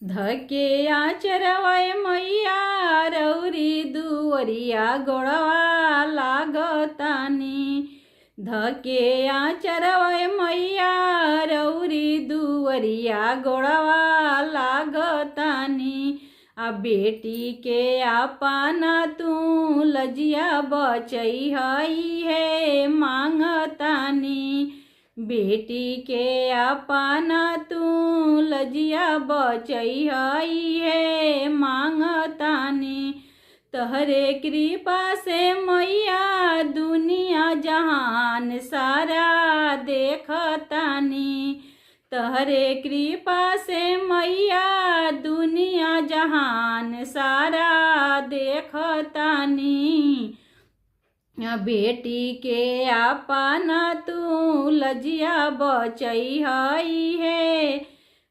धके आचरवय मैया रौरी दुवरिया गोड़वा लागतानी। धके आचरवय मैया रौरी दुवरिया गोड़वा लागतानी। आ बेटी के आपना तू लजिया बचई हई है मांगतानी। बेटी के आपना तू लजिया बचई हई है मांगतानी। तहरे कृपा से मैया दुनिया जहान सारा देखतानी। तहरे कृपा से मैया दुनिया जहान सारा देखतानी। बेटी के आपना तू लजिया बचई हई है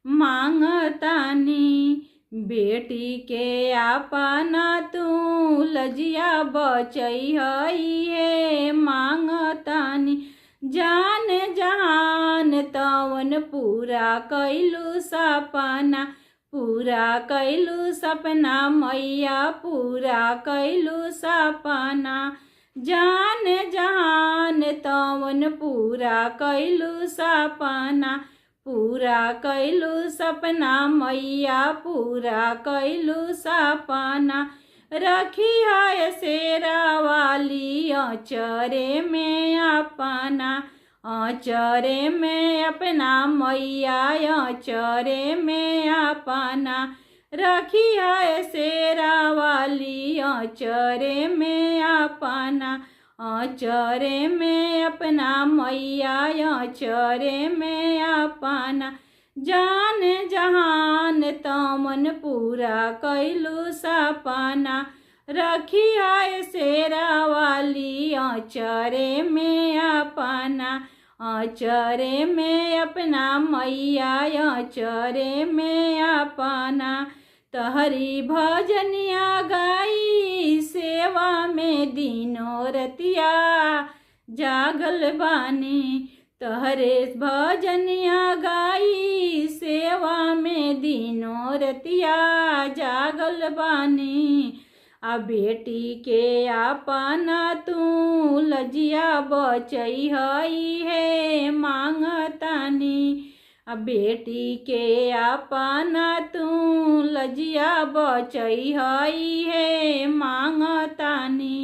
मांगतानी। बेटी के आपना तू लजिया बचई हई है मांगतानी। जान जहान तवन पूरा कैलू सपना, पूरा कैलू सपना मैया पूरा कैलू सपना। जान जहान तवन पूरा कैलू सपना, पूरा कैलू सपना मैया पूरा कैलू सपना। रखी है शेरा वाली आचरे में अपना, आचरे में अपना मैया आचरे में अपना। रखी है शेरा वाली आचरे में अपना, आचरे में अपना मैया आचरे में अपना। जान जहान तमन पूरा कैलू सपना। रखी है शेरा वाली आचरे में अपना, आचरे में अपना मैया आचरे में अपना। तहरी भजनिया गाई सेवा में दिनों रतिया जागल बानी। तहरे भजनिया गाई सेवा में दिनों रतिया जागल बानी। आ बेटी के आपना तू लजिया बचई हई है मांगतानी। आ बेटी के आपना तू लजिया बचई हई है मांगतानी।